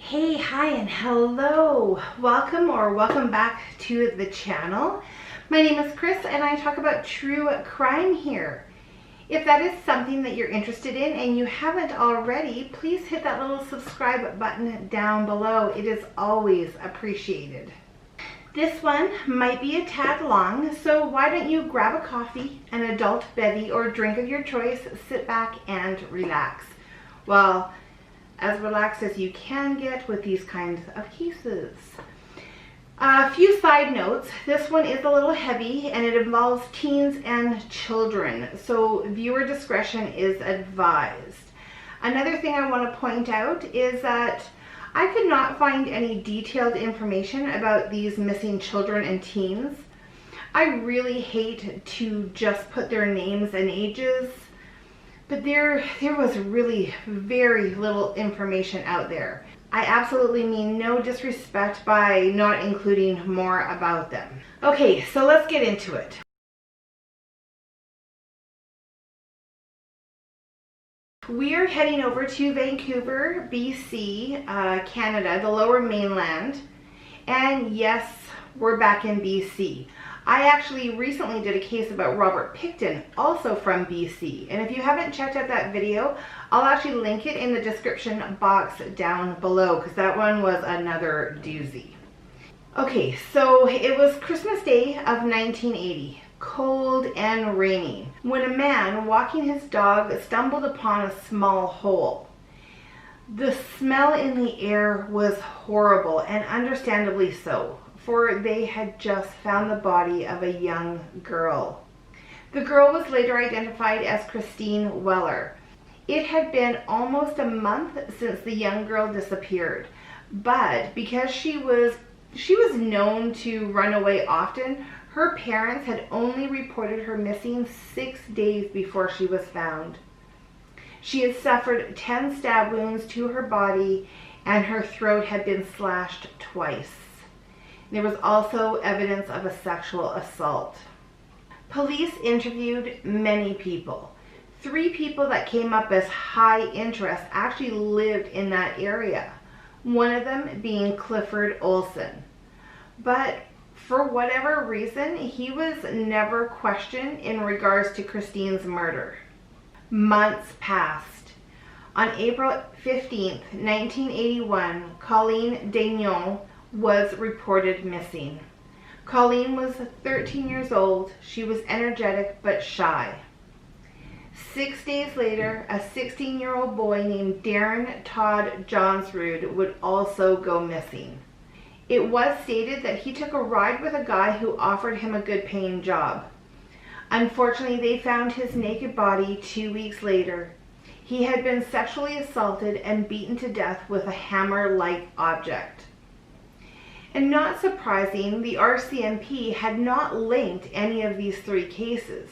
Hey, hi, and hello. Welcome back to the channel. My name is Chris and I talk about true crime here. If that is something that you're interested in and you haven't already, please hit that little subscribe button down below. It is always appreciated. This one might be a tad long, so why don't you grab a coffee, an adult bevy, or drink of your choice, sit back and relax. Well, as relaxed as you can get with these kinds of cases. A few side notes. This one is a little heavy and it involves teens and children, so viewer discretion is advised. Another thing I want to point out is that I could not find any detailed information about these missing children and teens. I really hate to just put their names and ages, but there was really very little information out there. I absolutely mean no disrespect by not including more about them. Okay, so let's get into it. We are heading over to Vancouver, BC, Canada, the Lower Mainland. And yes, we're back in BC. I actually recently did a case about Robert Pickton, also from BC. And if you haven't checked out that video, I'll actually link it in the description box down below, because that one was another doozy. Okay, so it was Christmas Day of 1980, cold and rainy, when a man walking his dog stumbled upon a small hole. The smell in the air was horrible, and understandably so, for they had just found the body of a young girl. The girl was later identified as Christine Weller. It had been almost a month since the young girl disappeared, but because she was known to run away often, her parents had only reported her missing 6 days before she was found. She had suffered 10 stab wounds to her body and her throat had been slashed twice. There was also evidence of a sexual assault. Police interviewed many people. 3 people that came up as high interest actually lived in that area, one of them being Clifford Olson. But for whatever reason, he was never questioned in regards to Christine's murder. Months passed. On April 15th, 1981, Colleen Daignon was reported missing. Colleen was 13 years old. She was energetic but shy. 6 days later, a 16-year-old boy named Darren Todd Johnsrud would also go missing. It was stated that he took a ride with a guy who offered him a good paying job. Unfortunately, they found his naked body 2 weeks later. He had been sexually assaulted and beaten to death with a hammer-like object. And not surprising, the RCMP had not linked any of these 3 cases.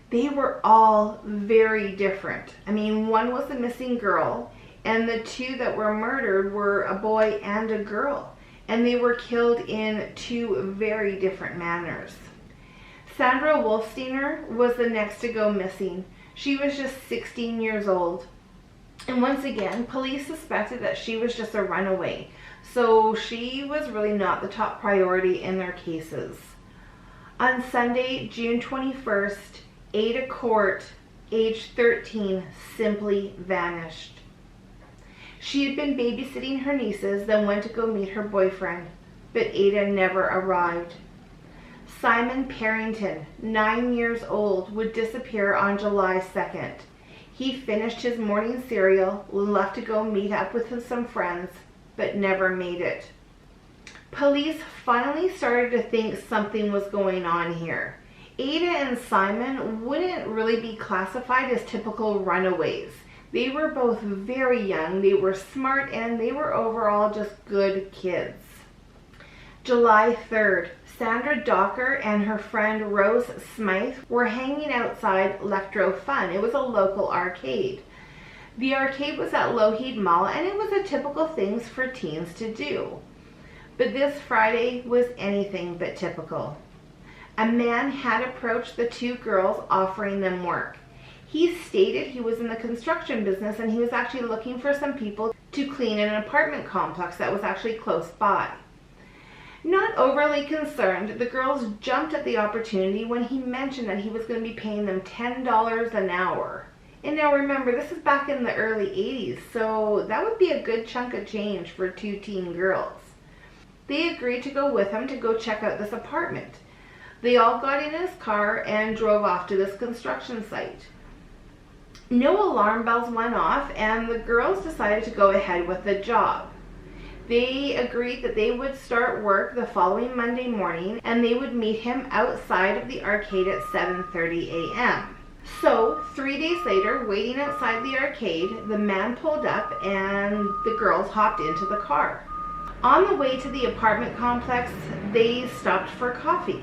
They were all very different. I mean, one was a missing girl, and the 2 that were murdered were a boy and a girl. And they were killed in 2 very different manners. Sandra Wolfsteiner was the next to go missing. She was just 16 years old. And once again, police suspected that she was just a runaway. So she was really not the top priority in their cases. On Sunday, June 21st, Ada Court, age 13, simply vanished. She had been babysitting her nieces, then went to go meet her boyfriend, but Ada never arrived. Simon Parrington, 9 years old, would disappear on July 2nd. He finished his morning cereal, left to go meet up with some friends, but never made it. Police finally started to think something was going on here. Ada and Simon wouldn't really be classified as typical runaways. They were both very young, they were smart, and they were overall just good kids. July 3rd, Sandra Docker and her friend Rose Smythe were hanging outside Electro Fun. It was a local arcade. The arcade was at Lougheed Mall, and it was a typical things for teens to do. But this Friday was anything but typical. A man had approached the 2 girls offering them work. He stated he was in the construction business and he was actually looking for some people to clean an apartment complex that was actually close by. Not overly concerned, the girls jumped at the opportunity when he mentioned that he was going to be paying them $10 an hour. And now remember, this is back in the early 80s, so that would be a good chunk of change for two teen girls. They agreed to go with him to go check out this apartment. They all got in his car and drove off to this construction site. No alarm bells went off, and the girls decided to go ahead with the job. They agreed that they would start work the following Monday morning, and they would meet him outside of the arcade at 7:30 a.m. So, 3 days later, waiting outside the arcade, the man pulled up and the girls hopped into the car. On the way to the apartment complex, they stopped for coffee.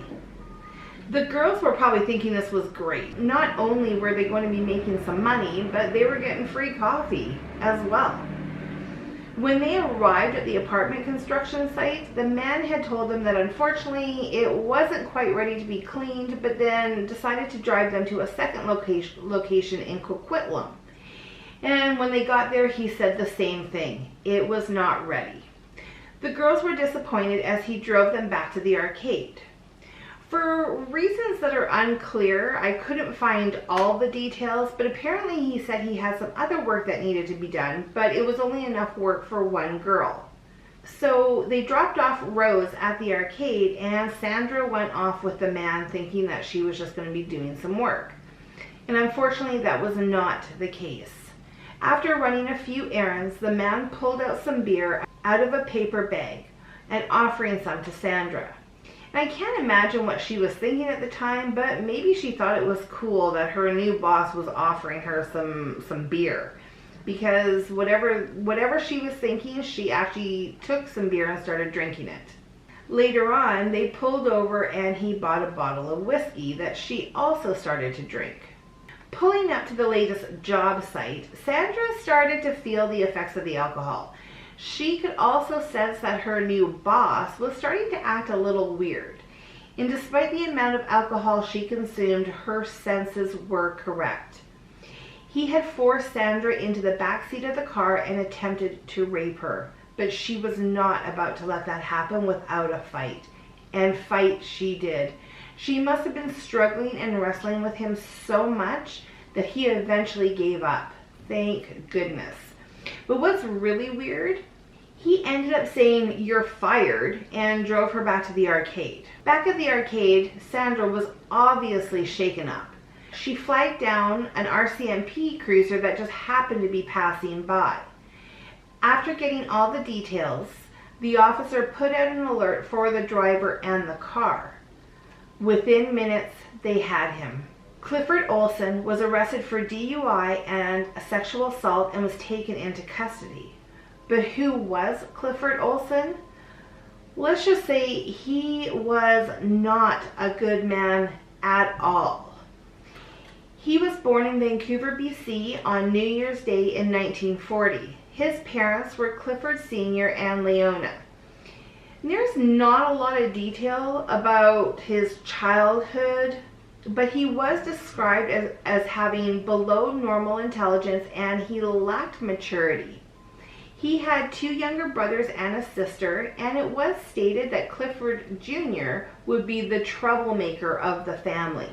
The girls were probably thinking this was great. Not only were they going to be making some money, but they were getting free coffee as well. When they arrived at the apartment construction site, the man had told them that unfortunately it wasn't quite ready to be cleaned, but then decided to drive them to a second location in Coquitlam. And when they got there, he said the same thing. It was not ready. The girls were disappointed as he drove them back to the arcade. For reasons that are unclear, I couldn't find all the details, but apparently he said he had some other work that needed to be done, but it was only enough work for one girl. So they dropped off Rose at the arcade, and Sandra went off with the man thinking that she was just going to be doing some work. And unfortunately, that was not the case. After running a few errands, the man pulled out some beer out of a paper bag and offering some to Sandra. And I can't imagine what she was thinking at the time, but maybe she thought it was cool that her new boss was offering her some beer. Because whatever she was thinking, she actually took some beer and started drinking it. Later on, they pulled over and he bought a bottle of whiskey that she also started to drink. Pulling up to the latest job site, Sandra started to feel the effects of the alcohol. She could also sense that her new boss was starting to act a little weird. And despite the amount of alcohol she consumed, her senses were correct. He had forced Sandra into the backseat of the car and attempted to rape her. But she was not about to let that happen without a fight. And fight she did. She must have been struggling and wrestling with him so much that he eventually gave up. Thank goodness. But what's really weird, he ended up saying, "You're fired," and drove her back to the arcade. Back at the arcade, Sandra was obviously shaken up. She flagged down an RCMP cruiser that just happened to be passing by. After getting all the details, the officer put out an alert for the driver and the car. Within minutes, they had him. Clifford Olson was arrested for DUI and sexual assault and was taken into custody. But who was Clifford Olson? Let's just say he was not a good man at all. He was born in Vancouver, BC on New Year's Day in 1940. His parents were Clifford Sr. and Leona. There's not a lot of detail about his childhood, but he was described as having below normal intelligence and he lacked maturity. He had two younger brothers and a sister, and it was stated that Clifford Jr. would be the troublemaker of the family.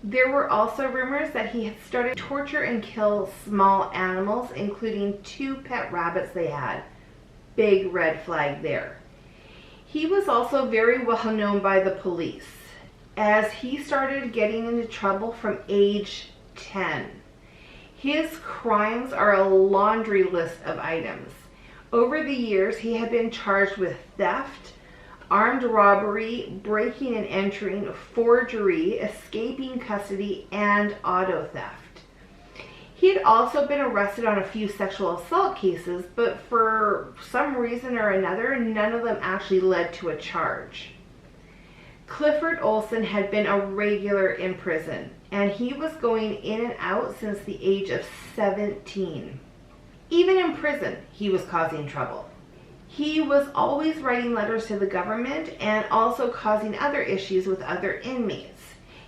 There were also rumors that he had started to torture and kill small animals, including two pet rabbits they had. Big red flag there. He was also very well known by the police, as he started getting into trouble from age 10. His crimes are a laundry list of items. Over the years, he had been charged with theft, armed robbery, breaking and entering, forgery, escaping custody, and auto theft. He had also been arrested on a few sexual assault cases, but for some reason or another, none of them actually led to a charge. Clifford Olson had been a regular in prison, and he was going in and out since the age of 17. Even in prison, he was causing trouble. He was always writing letters to the government and also causing other issues with other inmates.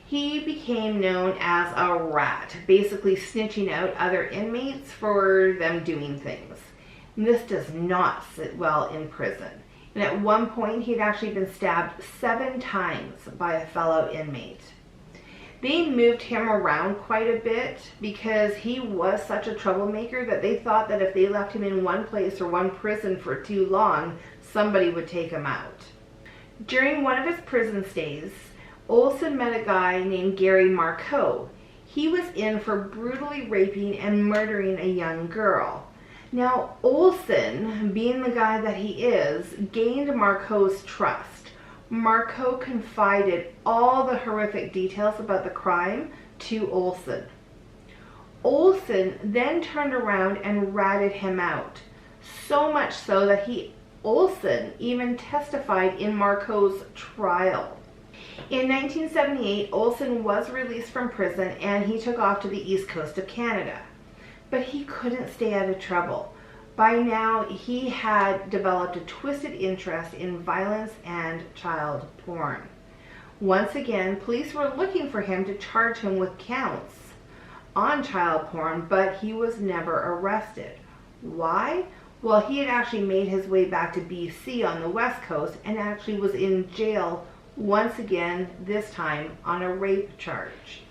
He became known as a rat, basically snitching out other inmates for them doing things. And this does not sit well in prison. And at one point, he had actually been stabbed 7 times by a fellow inmate. They moved him around quite a bit because he was such a troublemaker that they thought that if they left him in one place or one prison for too long, somebody would take him out. During one of his prison stays, Olson met a guy named Gary Marcoux. He was in for brutally raping and murdering a young girl. Now, Olson, being the guy that he is, gained Marcoux' trust. Marcoux confided all the horrific details about the crime to Olson. Olson then turned around and ratted him out, so much so that Olson even testified in Marcoux' trial. In 1978, Olson was released from prison and he took off to the east coast of Canada. But he couldn't stay out of trouble. By now, he had developed a twisted interest in violence and child porn. Once again, police were looking for him to charge him with counts on child porn, but he was never arrested. Why? Well, he had actually made his way back to BC on the west coast and actually was in jail once again, this time on a rape charge.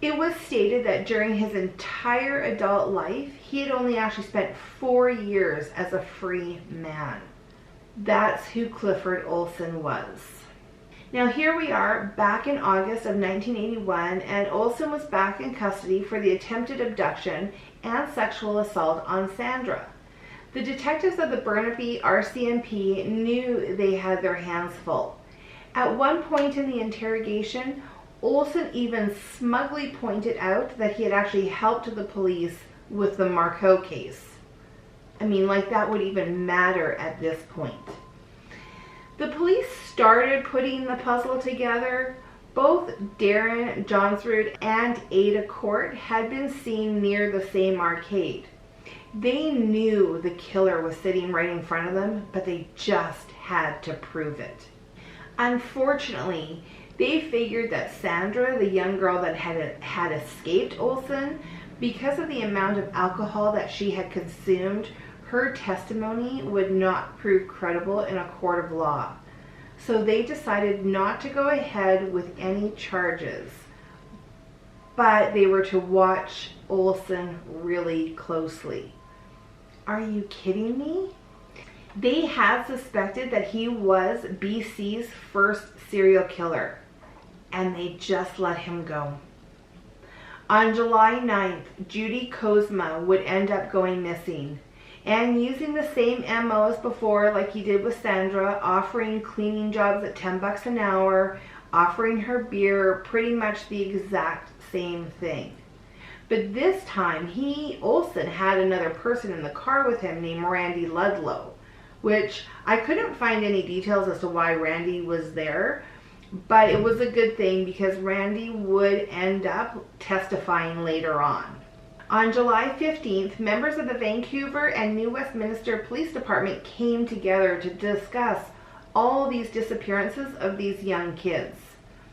It was stated that during his entire adult life, he had only actually spent 4 years as a free man. That's who Clifford Olson was. Now here we are back in August of 1981, and Olson was back in custody for the attempted abduction and sexual assault on Sandra. The detectives of the Burnaby RCMP knew they had their hands full. At one point in the interrogation, Olson even smugly pointed out that he had actually helped the police with the Marcoux case. I mean, like that would even matter at this point. The police started putting the puzzle together. Both Darren Johnsrud and Ada Court had been seen near the same arcade. They knew the killer was sitting right in front of them, but they just had to prove it. Unfortunately, they figured that Sandra, the young girl that had escaped Olson, because of the amount of alcohol that she had consumed, her testimony would not prove credible in a court of law. So they decided not to go ahead with any charges, but they were to watch Olson really closely. Are you kidding me? They had suspected that he was BC's first serial killer, and they just let him go. On July 9th, Judy Kozma would end up going missing, and using the same MO as before, like he did with Sandra, offering cleaning jobs at $10 an hour, offering her beer, pretty much the exact same thing. But this time, Olson had another person in the car with him named Randy Ludlow, which I couldn't find any details as to why Randy was there, but it was a good thing because Randy would end up testifying later on. On July 15th, members of the Vancouver and New Westminster Police Department came together to discuss all these disappearances of these young kids.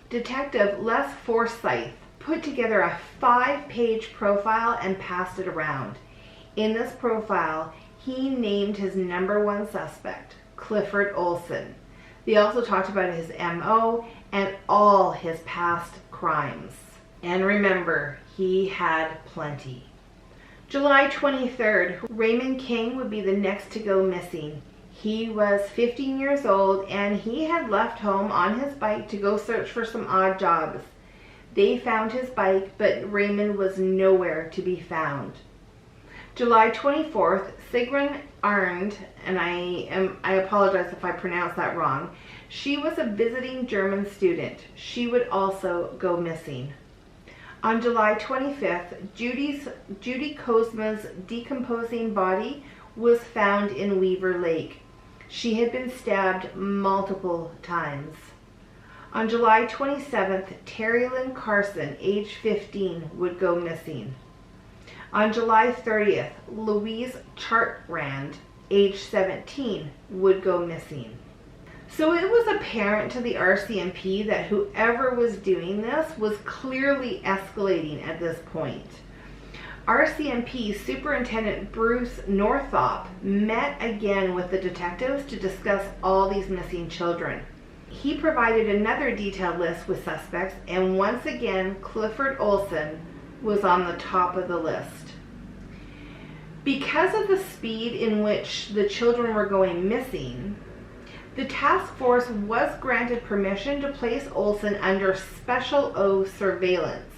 Detective Les Forsyth put together a 5-page profile and passed it around. In this profile, he named his #1 suspect, Clifford Olson. They also talked about his MO and all his past crimes. And remember, he had plenty. July 23rd, Raymond King would be the next to go missing. He was 15 years old and he had left home on his bike to go search for some odd jobs. They found his bike, but Raymond was nowhere to be found. July 24th, Sigrun Arndt, and I apologize if I pronounced that wrong, she was a visiting German student. She would also go missing. On July 25th, Judy Kozma's decomposing body was found in Weaver Lake. She had been stabbed multiple times. On July 27th, Terry Lynn Carson, age 15, would go missing. On July 30th, Louise Chartrand, age 17, would go missing. So it was apparent to the RCMP that whoever was doing this was clearly escalating at this point. RCMP Superintendent Bruce Northrop met again with the detectives to discuss all these missing children. He provided another detailed list with suspects, and once again, Clifford Olson was on the top of the list. Because of the speed in which the children were going missing, the task force was granted permission to place Olson under Special O surveillance.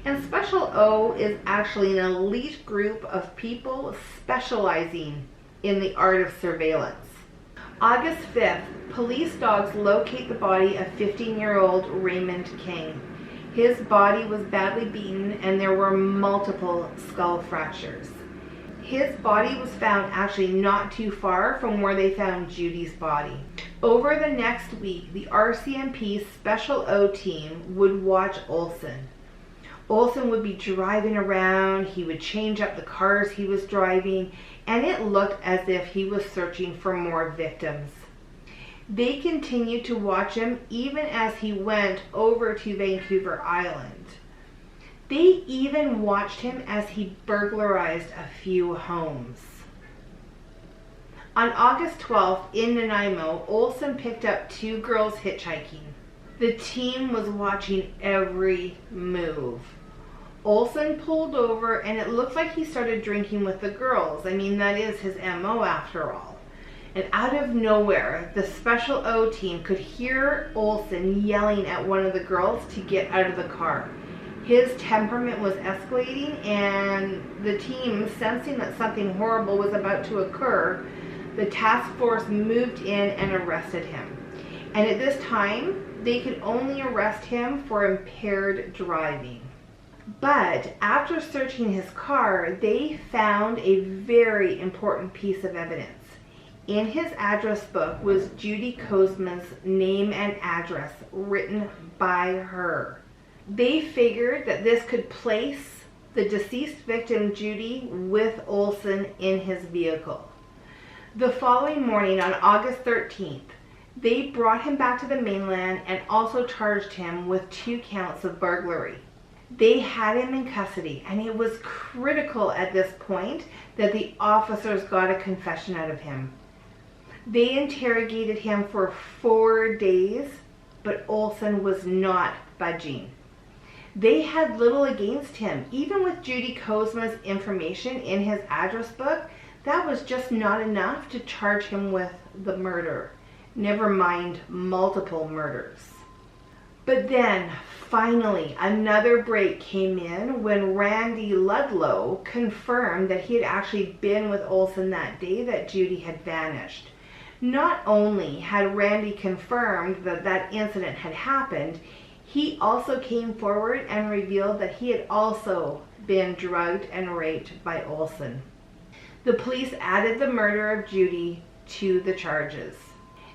And Special O is actually an elite group of people specializing in the art of surveillance. August 5th, police dogs locate the body of 15-year-old Raymond King. His body was badly beaten and there were multiple skull fractures. His body was found actually not too far from where they found Judy's body. Over the next week, the RCMP Special O team would watch Olson. Olson would be driving around, he would change up the cars he was driving, and it looked as if he was searching for more victims. They continued to watch him even as he went over to Vancouver Island. They even watched him as he burglarized a few homes. On August 12th in Nanaimo, Olson picked up two girls hitchhiking. The team was watching every move. Olson pulled over and it looked like he started drinking with the girls. I mean, that is his MO after all. And out of nowhere, the Special O team could hear Olson yelling at one of the girls to get out of the car. His temperament was escalating, and the team, sensing that something horrible was about to occur, the task force moved in and arrested him. And at this time, they could only arrest him for impaired driving. But after searching his car, they found a very important piece of evidence. In his address book was Judy Kozma's name and address written by her. They figured that this could place the deceased victim Judy with Olson in his vehicle. The following morning on August 13th, they brought him back to the mainland and also charged him with 2 counts of burglary. They had him in custody, and it was critical at this point that the officers got a confession out of him. They interrogated him for 4 days, but Olson was not budging. They had little against him. Even with Judy Kozma's information in his address book, that was just not enough to charge him with the murder. Never mind multiple murders. But then, finally, another break came in when Randy Ludlow confirmed that he had actually been with Olson that day that Judy had vanished. Not only had Randy confirmed that that incident had happened, he also came forward and revealed that he had also been drugged and raped by Olson. The police added the murder of Judy to the charges.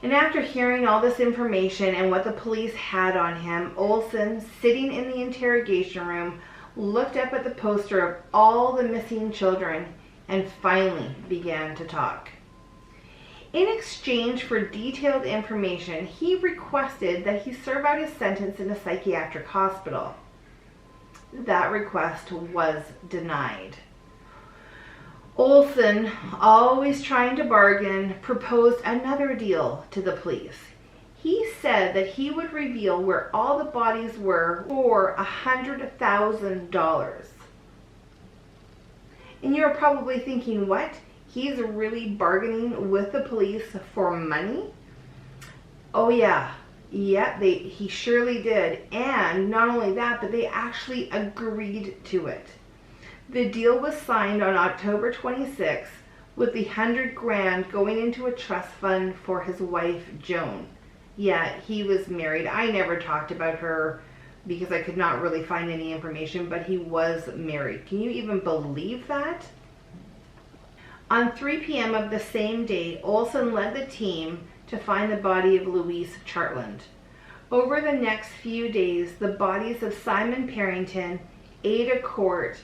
And after hearing all this information and what the police had on him, Olson, sitting in the interrogation room, looked up at the poster of all the missing children and finally began to talk. In exchange for detailed information, he requested that he serve out his sentence in a psychiatric hospital. That request was denied. Olson, always trying to bargain, proposed another deal to the police. He said that he would reveal where all the bodies were for $100,000. And you're probably thinking, what? He's really bargaining with the police for money? Oh yeah, he surely did. And not only that, but they actually agreed to it. The deal was signed on October 26th with the $100,000 going into a trust fund for his wife, Joan. Yeah, he was married. I never talked about her because I could not really find any information, but he was married. Can you even believe that? On 3 p.m. of the same day, Olson led the team to find the body of Louise Chartland. Over the next few days, the bodies of Simon Parrington, Ada Court,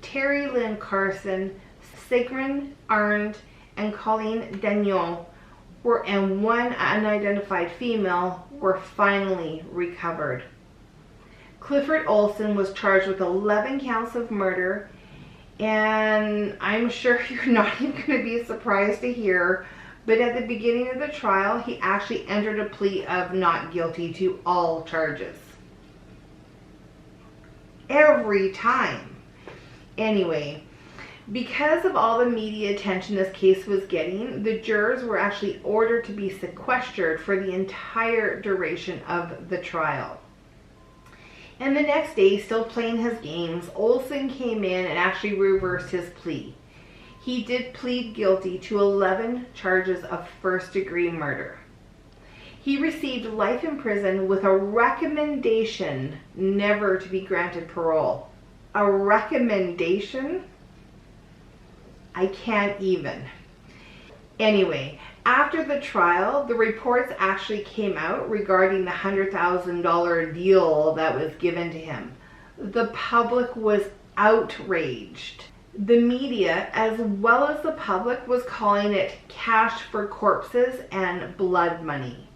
Terry Lynn Carson, Sigrun Arndt, and Colleen Dagnon and one unidentified female were finally recovered. Clifford Olson was charged with 11 counts of murder And I'm sure you're not even going to be surprised to hear, but at the beginning of the trial, he actually entered a plea of not guilty to all charges. Every time. Anyway, because of all the media attention this case was getting, the jurors were actually ordered to be sequestered for the entire duration of the trial. And the next day, still playing his games, Olson came in and actually reversed his plea. He did plead guilty to 11 charges of first-degree murder. He received life in prison with a recommendation never to be granted parole. A recommendation? I can't even. Anyway, after the trial, the reports actually came out regarding the $100,000 deal that was given to him. The public was outraged. The media, as well as the public, was calling it cash for corpses and blood money.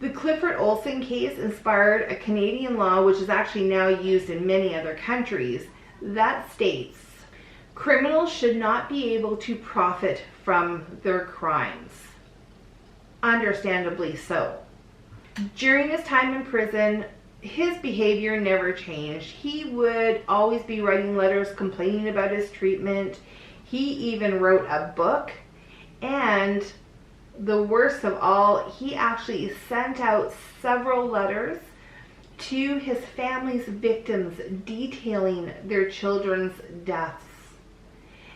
The Clifford Olson case inspired a Canadian law, which is actually now used in many other countries, that states criminals should not be able to profit from their crimes. Understandably so. During his time in prison, his behavior never changed. He would always be writing letters complaining about his treatment. He even wrote a book, and the worst of all, he actually sent out several letters to his family's victims detailing their children's deaths.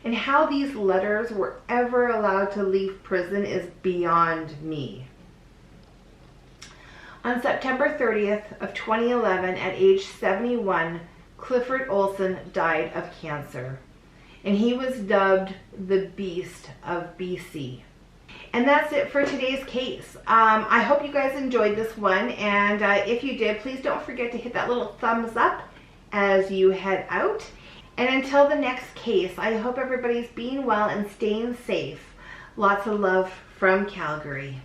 And how these letters were ever allowed to leave prison is beyond me. On September 30th of 2011, at age 71, Clifford Olson died of cancer. And he was dubbed the Beast of BC. And that's it for today's case. I hope you guys enjoyed this one. And if you did, please don't forget to hit that little thumbs up as you head out. And until the next case, I hope everybody's being well and staying safe. Lots of love from Calgary.